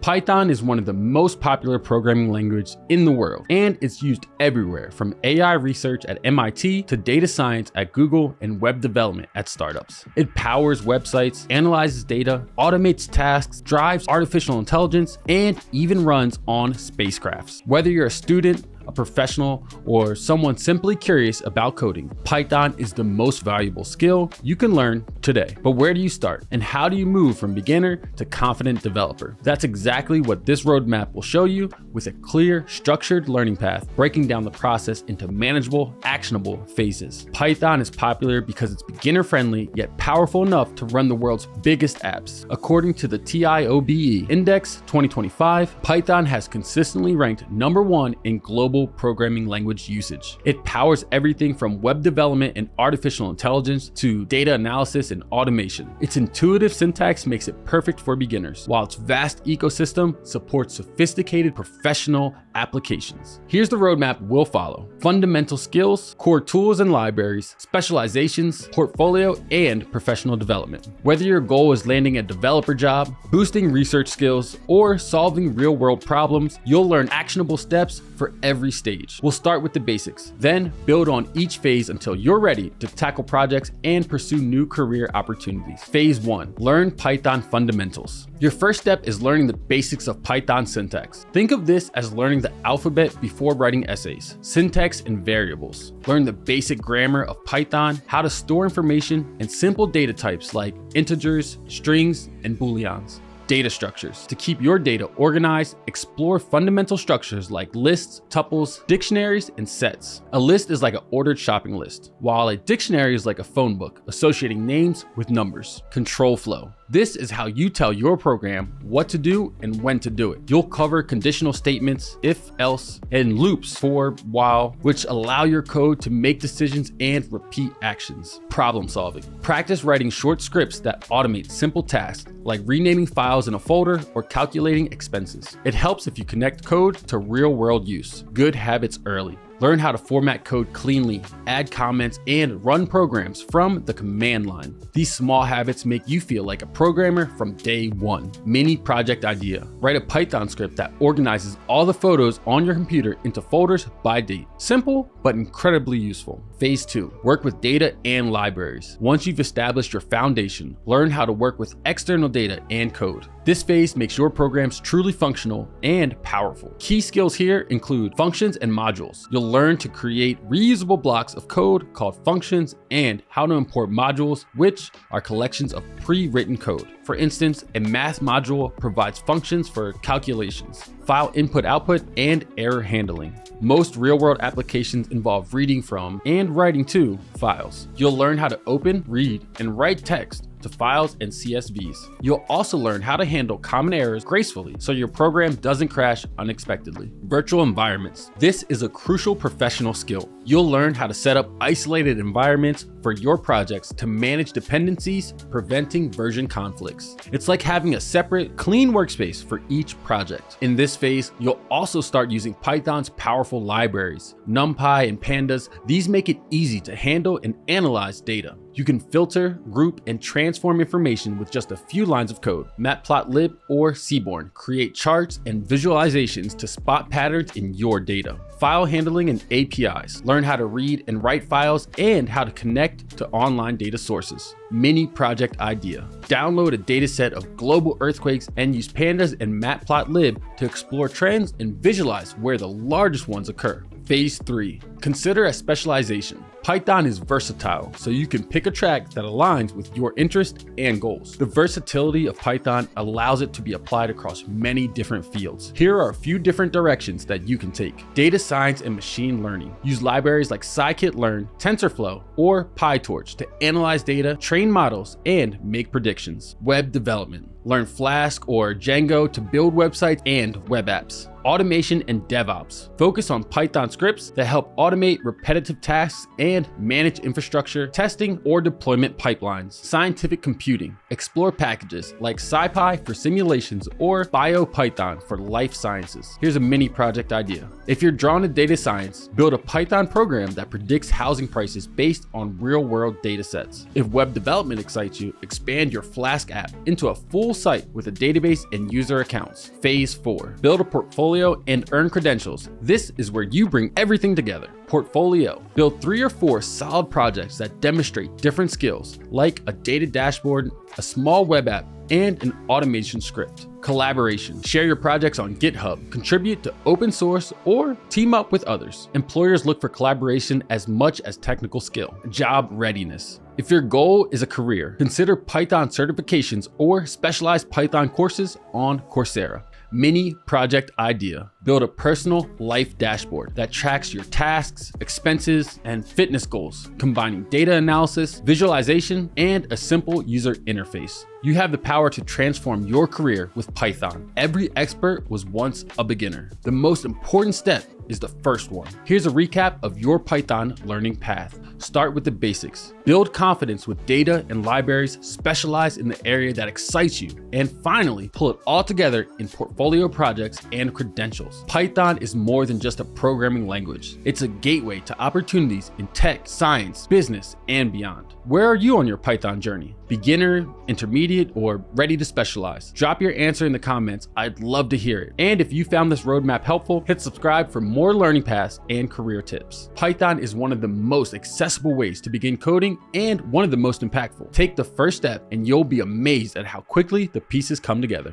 Python is one of the most popular programming languages in the world, and it's used everywhere from AI research at MIT to data science at Google and web development at startups. It powers websites, analyzes data, automates tasks, drives artificial intelligence, and even runs on spacecrafts. Whether you're a student, a professional, or someone simply curious about coding, Python is the most valuable skill you can learn today. But where do you start? And how do you move from beginner to confident developer? That's exactly what this roadmap will show you, with a clear, structured learning path, breaking down the process into manageable, actionable phases. Python is popular because it's beginner-friendly, yet powerful enough to run the world's biggest apps. According to the TIOBE Index 2025, Python has consistently ranked #1 in global programming language usage. It powers everything from web development and artificial intelligence to data analysis and automation. Its intuitive syntax makes it perfect for beginners, while its vast ecosystem supports sophisticated professional applications. Here's the roadmap we'll follow: fundamental skills, core tools and libraries, specializations, portfolio, and professional development. Whether your goal is landing a developer job, boosting research skills, or solving real-world problems, you'll learn actionable steps for every stage. We'll start with the basics, then build on each phase until you're ready to tackle projects and pursue new career opportunities. Phase 1, learn Python fundamentals. Your first step is learning the basics of Python syntax. Think of this as learning the alphabet before writing essays, syntax and variables. Learn the basic grammar of Python, how to store information, and simple data types like integers, strings, and booleans. Data structures. To keep your data organized, explore fundamental structures like lists, tuples, dictionaries, and sets. A list is like an ordered shopping list, while a dictionary is like a phone book, associating names with numbers. Control flow. This is how you tell your program what to do and when to do it. You'll cover conditional statements, if, else, and loops, for, while, which allow your code to make decisions and repeat actions. Problem solving. Practice writing short scripts that automate simple tasks, like renaming files in a folder or calculating expenses. It helps if you connect code to real-world use. Good habits early. Learn how to format code cleanly, add comments, and run programs from the command line. These small habits make you feel like a programmer from day one. Mini project idea. Write a Python script that organizes all the photos on your computer into folders by date. Simple, but incredibly useful. Phase 2, work with data and libraries. Once you've established your foundation, learn how to work with external data and code. This phase makes your programs truly functional and powerful. Key skills here include functions and modules. You'll learn to create reusable blocks of code called functions and how to import modules, which are collections of pre-written code. For instance, a math module provides functions for calculations, file input-output, and error handling. Most real-world applications involve reading from and writing to files. You'll learn how to open, read, and write text to files and CSVs. You'll also learn how to handle common errors gracefully so your program doesn't crash unexpectedly. Virtual environments. This is a crucial professional skill. You'll learn how to set up isolated environments for your projects to manage dependencies, preventing version conflicts. It's like having a separate, clean workspace for each project. In this phase, you'll also start using Python's powerful libraries. NumPy and Pandas, these make it easy to handle and analyze data. You can filter, group, and transform information with just a few lines of code. Matplotlib or Seaborn create charts and visualizations to spot patterns in your data. File handling and APIs. Learn how to read and write files and how to connect to online data sources. Mini project idea. Download a dataset of global earthquakes and use Pandas and Matplotlib to explore trends and visualize where the largest ones occur. Phase 3, consider a specialization. Python is versatile, so you can pick a track that aligns with your interest and goals. The versatility of Python allows it to be applied across many different fields. Here are a few different directions that you can take. Data science and machine learning. Use libraries like scikit-learn, TensorFlow, or PyTorch to analyze data, train models, and make predictions. Web development. Learn Flask or Django to build websites and web apps. automation and DevOps. Focus on Python scripts that help automate repetitive tasks and manage infrastructure, testing, or deployment pipelines. Scientific computing. Explore packages like SciPy for simulations or BioPython for life sciences. Here's a mini project idea. If you're drawn to data science, build a Python program that predicts housing prices based on real-world data sets. If web development excites you, expand your Flask app into a full site with a database and user accounts. Phase 4. Build a portfolio and earn credentials. This is where you bring everything together. Portfolio. Build 3 or 4 solid projects that demonstrate different skills, like a data dashboard, a small web app, and an automation script. Collaboration. Share your projects on GitHub, contribute to open source, or team up with others. Employers look for collaboration as much as technical skill. Job readiness. If your goal is a career, consider Python certifications or specialized Python courses on Coursera. Mini project idea. Build a personal life dashboard that tracks your tasks, expenses, and fitness goals, combining data analysis, visualization, and a simple user interface. You have the power to transform your career with Python. Every expert was once a beginner. The most important step is the first one. Here's a recap of your Python learning path. Start with the basics. Build confidence with data and libraries specialized in the area that excites you. And finally, pull it all together in portfolio projects and credentials. Python is more than just a programming language. It's a gateway to opportunities in tech, science, business, and beyond. Where are you on your Python journey? Beginner, intermediate, or ready to specialize? Drop your answer in the comments. I'd love to hear it. And if you found this roadmap helpful, hit subscribe for more learning paths and career tips. Python is one of the most accessible ways to begin coding and one of the most impactful. Take the first step and you'll be amazed at how quickly the pieces come together.